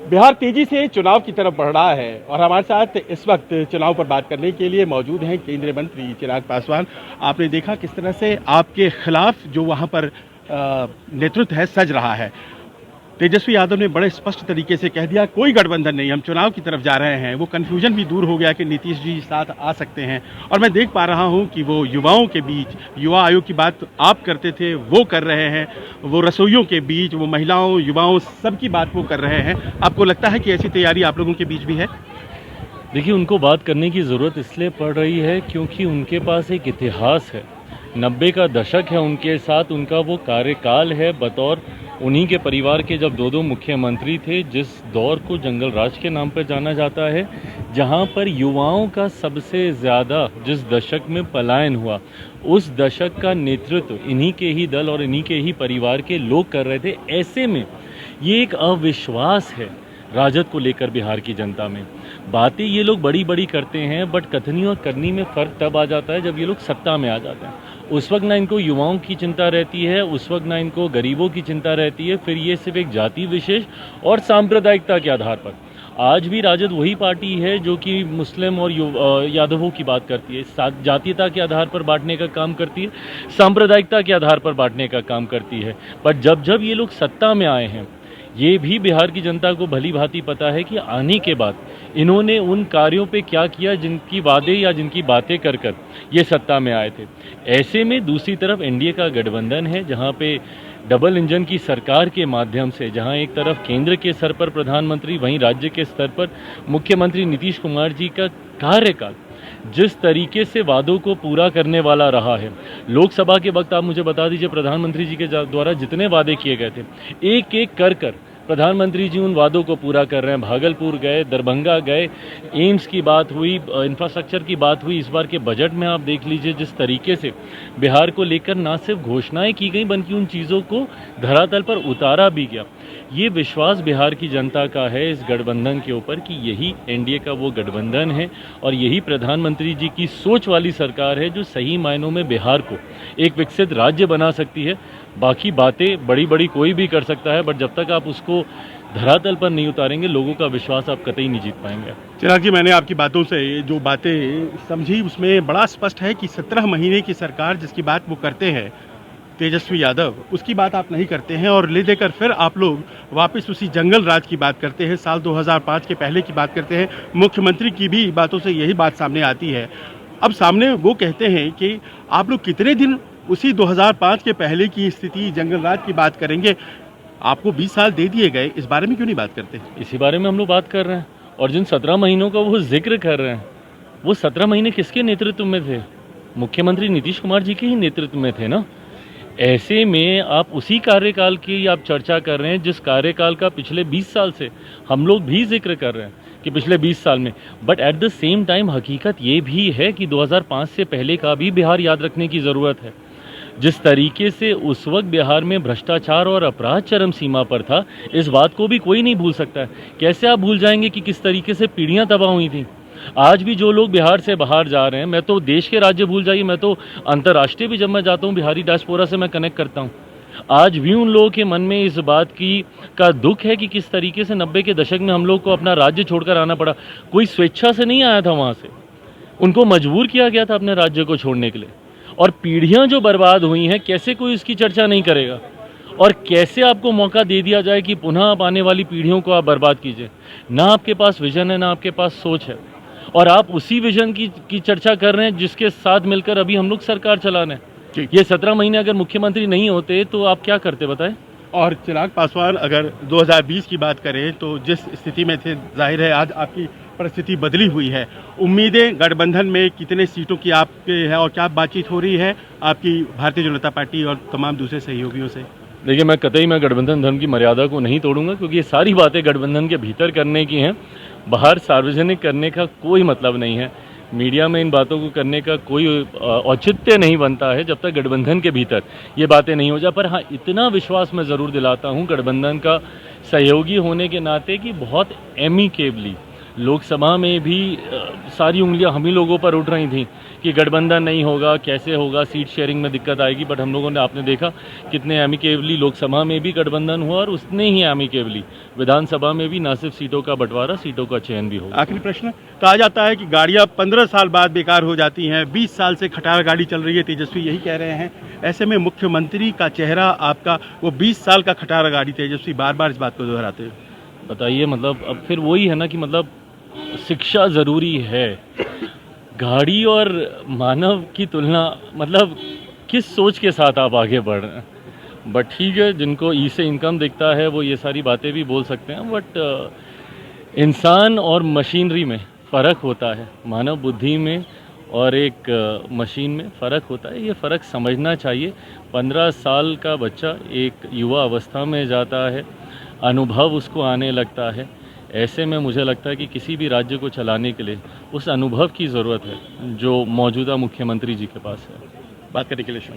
बिहार तेजी से चुनाव की तरफ बढ़ रहा है और हमारे साथ इस वक्त चुनाव पर बात करने के लिए मौजूद हैं केंद्रीय मंत्री चिराग पासवान। आपने देखा किस तरह से आपके खिलाफ जो वहां पर नेतृत्व है सज रहा है। तेजस्वी यादव ने बड़े स्पष्ट तरीके से कह दिया कोई गठबंधन नहीं, हम चुनाव की तरफ जा रहे हैं। वो कन्फ्यूजन भी दूर हो गया कि नीतीश जी साथ आ सकते हैं। और मैं देख पा रहा हूं कि वो युवाओं के बीच, युवा आयोग की बात आप करते थे वो कर रहे हैं, वो रसोइयों के बीच, वो महिलाओं युवाओं सबकी बात वो कर रहे हैं। आपको लगता है कि ऐसी तैयारी आप लोगों के बीच भी है? देखिए, उनको बात करने की ज़रूरत इसलिए पड़ रही है क्योंकि उनके पास एक इतिहास है। 90 का दशक है उनके साथ, उनका वो कार्यकाल है बतौर उन्हीं के परिवार के जब दो मुख्यमंत्री थे, जिस दौर को जंगल राज के नाम पर जाना जाता है, जहां पर युवाओं का सबसे ज़्यादा जिस दशक में पलायन हुआ, उस दशक का नेतृत्व इन्हीं के ही दल और इन्हीं के ही परिवार के लोग कर रहे थे। ऐसे में ये एक अविश्वास है राजद को लेकर बिहार की जनता में। बातें ये लोग बड़ी बड़ी करते हैं, बट कथनी और करनी में फ़र्क तब आ जाता है जब ये लोग सत्ता में आ जाते हैं। उस वक्त ना इनको युवाओं की चिंता रहती है, उस वक्त ना इनको गरीबों की चिंता रहती है। फिर ये सिर्फ एक जाति विशेष और सांप्रदायिकता के आधार पर। आज भी राजद वही पार्टी है जो कि मुस्लिम और यादवों की बात करती है, जातीयता के आधार पर बांटने का काम करती है, सांप्रदायिकता के आधार पर बांटने का काम करती है। पर जब जब ये लोग सत्ता में आए हैं, ये भी बिहार की जनता को भली भांति पता है कि आने के बाद इन्होंने उन कार्यों पे क्या किया जिनकी वादे या जिनकी बातें कर कर ये सत्ता में आए थे। ऐसे में दूसरी तरफ एनडीए का गठबंधन है, जहां पे डबल इंजन की सरकार के माध्यम से, जहां एक तरफ केंद्र के स्तर पर प्रधानमंत्री, वहीं राज्य के स्तर पर मुख्यमंत्री नीतीश कुमार जी का कार्यकाल जिस तरीके से वादों को पूरा करने वाला रहा है। लोकसभा के वक्त आप मुझे बता दीजिए, प्रधानमंत्री जी के द्वारा जितने वादे किए गए थे, एक एक कर प्रधानमंत्री जी उन वादों को पूरा कर रहे हैं। भागलपुर गए, दरभंगा गए, एम्स की बात हुई, इंफ्रास्ट्रक्चर की बात हुई। इस बार के बजट में आप देख लीजिए जिस तरीके से बिहार को लेकर ना सिर्फ घोषणाएं की गई, बल्कि उन चीज़ों को धरातल पर उतारा भी गया। ये विश्वास बिहार की जनता का है इस गठबंधन के ऊपर कि यही एनडीए का वो गठबंधन है और यही प्रधानमंत्री जी की सोच वाली सरकार है जो सही मायनों में बिहार को एक विकसित राज्य बना सकती है। बाकी बातें बड़ी बड़ी कोई भी कर सकता है, बट जब तक आप उसको धरातल पर नहीं उतारेंगे, लोगों का विश्वास आप कतई नहीं जीत पाएंगे। चिराग जी, मैंने आपकी बातों से जो बातें समझी उसमें बड़ा स्पष्ट है कि 17 महीने की सरकार जिसकी बात वो करते हैं तेजस्वी यादव, उसकी बात आप नहीं करते हैं और ले देकर फिर आप लोग वापस उसी जंगल राज की बात करते हैं, साल 2005 के पहले की बात करते हैं। मुख्यमंत्री की भी बातों से यही बात सामने आती है। अब सामने वो कहते हैं कि आप लोग कितने दिन उसी 2005 के पहले की स्थिति जंगल राज की बात करेंगे? आपको 20 साल दे दिए गए, इस बारे में क्यों नहीं बात करते? इसी बारे में हम लोग बात कर रहे हैं। और जिन 17 महीनों का वो जिक्र कर रहे हैं, वो 17 महीने किसके नेतृत्व में थे? मुख्यमंत्री नीतीश कुमार जी के ही नेतृत्व में थे ना। ऐसे में आप उसी कार्यकाल की आप चर्चा कर रहे हैं जिस कार्यकाल का पिछले 20 साल से हम लोग भी जिक्र कर रहे हैं कि पिछले 20 साल में। But at the same time हकीकत ये भी है कि 2005 से पहले का भी बिहार याद रखने की ज़रूरत है। जिस तरीके से उस वक्त बिहार में भ्रष्टाचार और अपराध चरम सीमा पर था, इस बात को भी कोई नहीं भूल सकता है। कैसे आप भूल जाएंगे कि किस तरीके से पीढ़ियां तबाह हुई थी? आज भी जो लोग बिहार से बाहर जा रहे हैं, मैं तो देश के राज्य भूल जाइए, मैं तो अंतर्राष्ट्रीय भी जब मैं जाता हूँ बिहारी डायस्पोरा से मैं कनेक्ट करता हूँ। आज भी उन लोगों के मन में इस बात की का दुख है कि किस तरीके से 90 के दशक में हम लोग को अपना राज्य छोड़कर आना पड़ा। कोई स्वेच्छा से नहीं आया था वहाँ से, उनको मजबूर किया गया था अपने राज्य को छोड़ने के लिए। और पीढ़ियां जो बर्बाद हुई हैं, कैसे कोई इसकी चर्चा नहीं करेगा? और कैसे आपको मौका दे दिया जाए कि पुनः आप आने वाली पीढ़ियों को आप बर्बाद कीजिए? ना आपके पास विजन है, ना आपके पास सोच है, और आप उसी विजन की चर्चा कर रहे हैं जिसके साथ मिलकर अभी हम लोग सरकार चला रहे हैं। ये 17 महीने अगर मुख्यमंत्री नहीं होते तो आप क्या करते बताएं? और चिराग पासवान, अगर 2020 की बात करें तो जिस स्थिति में थे, जाहिर है आज आपकी परिस्थिति बदली हुई है। उम्मीदें गठबंधन में कितने सीटों की आपके है और क्या बातचीत हो रही है आपकी भारतीय जनता पार्टी और तमाम दूसरे सहयोगियों से? देखिए, मैं कतई गठबंधन धर्म की मर्यादा को नहीं तोड़ूंगा, क्योंकि ये सारी बातें गठबंधन के भीतर करने की हैं। बाहर सार्वजनिक करने का कोई मतलब नहीं है। मीडिया में इन बातों को करने का कोई औचित्य नहीं बनता है जब तक गठबंधन के भीतर ये बातें नहीं हो जाए। पर हाँ, इतना विश्वास मैं ज़रूर दिलाता हूँ गठबंधन का सहयोगी होने के नाते कि बहुत एमिकेबली लोकसभा में भी सारी उंगलियां हम ही लोगों पर उठ रही थी कि गठबंधन नहीं होगा, कैसे होगा, सीट शेयरिंग में दिक्कत आएगी। बट हम लोगों ने, आपने देखा कितने एमिकेबली लोकसभा में भी गठबंधन हुआ और उतने ही एमिकेबली विधानसभा में भी ना सिर्फ सीटों का बंटवारा, सीटों का चयन भी होगा। आखिरी प्रश्न, कहा जाता है कि गाड़ियां 15 साल बाद बेकार हो जाती हैं, 20 साल से खटारा गाड़ी चल रही है, तेजस्वी यही कह रहे हैं। ऐसे में मुख्यमंत्री का चेहरा आपका वो 20 साल का खटारा गाड़ी, तेजस्वी बार बार इस बात को दोहराते हैं। बताइए, मतलब अब फिर वही है ना कि मतलब शिक्षा ज़रूरी है। गाड़ी और मानव की तुलना, मतलब किस सोच के साथ आप आगे बढ़ रहे हैं। बट ठीक है, जिनको ई से इनकम दिखता है वो ये सारी बातें भी बोल सकते हैं। बट इंसान और मशीनरी में फ़र्क होता है, मानव बुद्धि में और एक मशीन में फ़र्क होता है। ये फ़र्क समझना चाहिए। 15 साल का बच्चा एक युवा अवस्था में जाता है, अनुभव उसको आने लगता है। ऐसे में मुझे लगता है कि किसी भी राज्य को चलाने के लिए उस अनुभव की ज़रूरत है जो मौजूदा मुख्यमंत्री जी के पास है। बात करने के लिए शुक्रिया।